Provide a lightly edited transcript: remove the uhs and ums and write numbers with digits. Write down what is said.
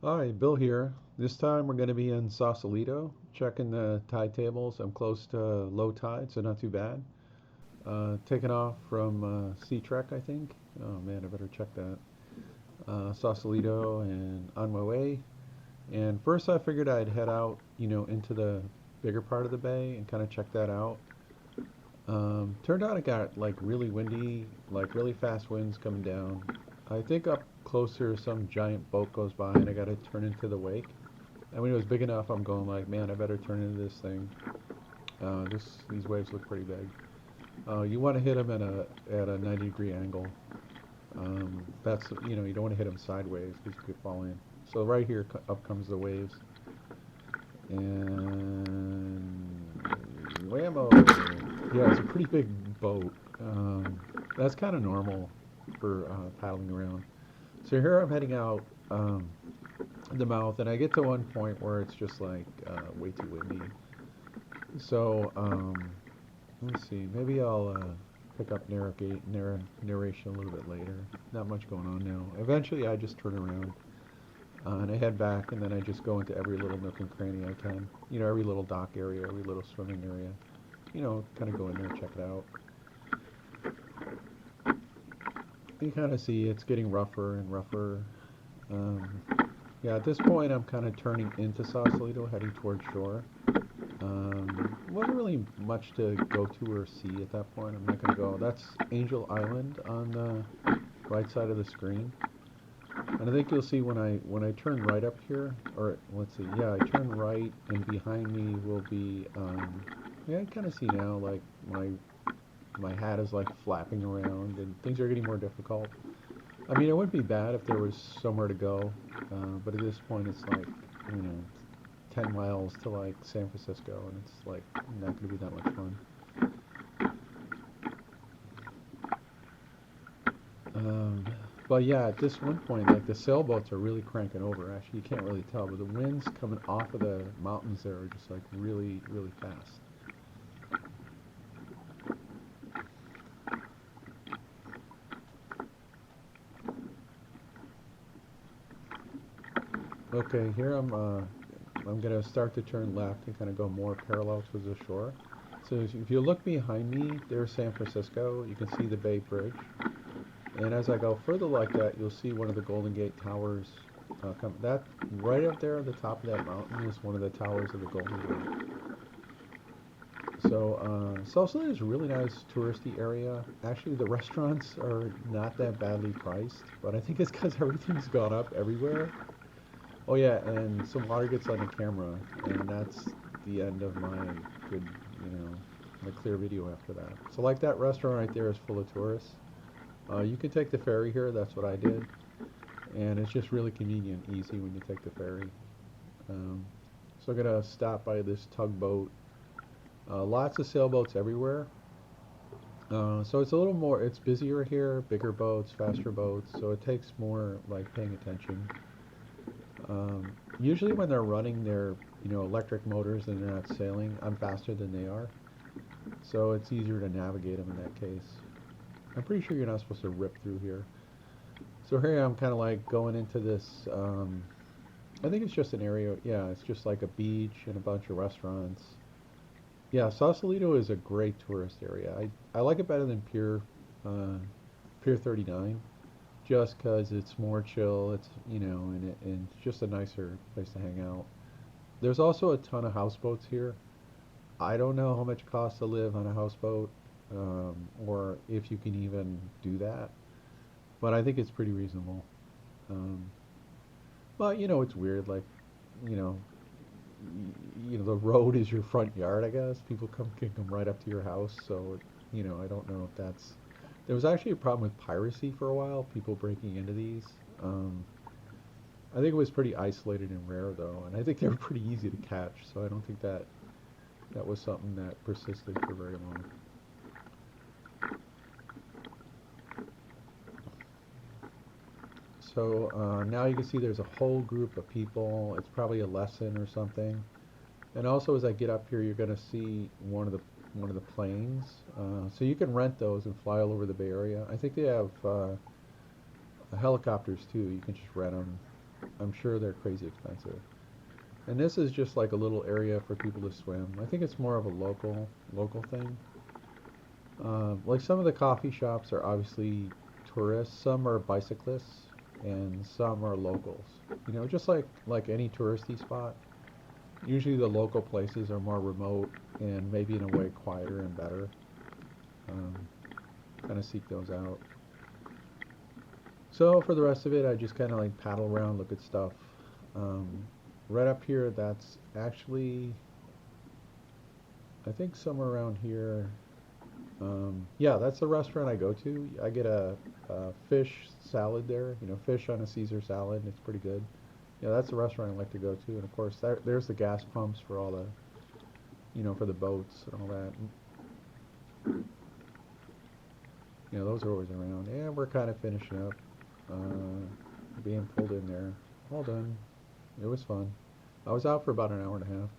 Hi, Bill here. This time we're going to be in Sausalito, checking the tide tables. I'm close to low tide, so not too bad. Taking off from Sea Trek, I think. Oh man, I better check that. Sausalito, and on my way. And first I figured I'd head out, into the bigger part of the bay and kind of check that out. Turned out it got like really windy, like really fast winds coming down. I think up closer some giant boat goes by and I got to turn into the wake. And when it was big enough, I'm going like, man, I better turn into this thing. These waves look pretty big. You want to hit them at a 90-degree angle. That's you don't want to hit them sideways because you could fall in. So right here, up comes the waves, and whammo! Yeah, it's a pretty big boat. That's kind of normal for paddling around. So here I'm heading out the mouth, and I get to one point where it's just like way too windy. So let's see. Maybe I'll pick up narration a little bit later. Not much going on now. Eventually, I just turn around and I head back, and then I just go into every little nook and cranny I can. Every little dock area, every little swimming area. Kind of go in there, check it out. You kind of see it's getting rougher and rougher. Um, yeah, at this point, I'm kind of turning into Sausalito, heading towards shore. Wasn't really much to go to or see at that point. I'm not going to go. That's Angel Island on the right side of the screen. And I think you'll see when I turn right up here, or let's see, yeah, I turn right, and behind me will be, yeah, I kind of see now, like my hat is like flapping around, and things are getting more difficult. I mean, it wouldn't be bad if there was somewhere to go, but at this point, it's like, you know, 10 miles to like San Francisco, and it's like not going to be that much fun. Um, but yeah, at this one point, like the sailboats are really cranking over. Actually, you can't really tell, but the winds coming off of the mountains there are just like really, really fast. Okay, here I'm gonna start to turn left and kind of go more parallel to the shore. So if you look behind me, there's San Francisco. You can see the Bay Bridge. And as I go further like that, you'll see one of the Golden Gate Towers. That right up there at the top of that mountain is one of the towers of the Golden Gate. So Sausalito is a really nice touristy area. Actually, the restaurants are not that badly priced, but I think it's because everything's gone up everywhere. Oh yeah, and some water gets on the camera, and that's the end of my good, my clear video after that. So like that restaurant right there is full of tourists. You can take the ferry here. That's what I did, and it's just really convenient, easy when you take the ferry. Um, so I'm gonna stop by this tugboat. Lots of sailboats everywhere. So it's a little more. It's busier here, bigger boats, faster boats. So it takes more like paying attention. Usually when they're running their electric motors and they're not sailing, I'm faster than they are. So it's easier to navigate them in that case. I'm pretty sure you're not supposed to rip through here. So here I'm kind of like going into this. I think it's just an area. Yeah, it's just like a beach and a bunch of restaurants. Yeah, Sausalito is a great tourist area. I like it better than Pier 39, just because it's more chill. It's and it's just a nicer place to hang out. There's also a ton of houseboats here. I don't know how much it costs to live on a houseboat, or if you can even do that, but I think it's pretty reasonable. Um, but it's weird. Like, you know, the road is your front yard. I guess people can come right up to your house. So, I don't know if that's. There was actually a problem with piracy for a while. People breaking into these. Um, I think it was pretty isolated and rare though, and I think they were pretty easy to catch. So I don't think that was something that persisted for very long. So now you can see there's a whole group of people. It's probably a lesson or something. And also, as I get up here, you're going to see one of the planes. So you can rent those and fly all over the Bay Area. I think they have helicopters too. You can just rent them. I'm sure they're crazy expensive. And this is just like a little area for people to swim. I think it's more of a local thing. Like some of the coffee shops are obviously tourists, some are bicyclists, and some are locals. You know, just like any touristy spot. Usually the local places are more remote and maybe in a way quieter and better. Um, kind of seek those out. So for the rest of it, I just kind of like paddle around, look at stuff. Um, right up here, that's actually, I think somewhere around here. Yeah, that's the restaurant I go to. I get a fish salad there, you know, fish on a Caesar salad. It's pretty good. Yeah, that's the restaurant I like to go to. And of course, there's the gas pumps for all the, you know, for the boats and all that. You know, those are always around. Yeah, we're kind of finishing up. Being pulled in there. All done. It was fun. I was out for about an hour and a half.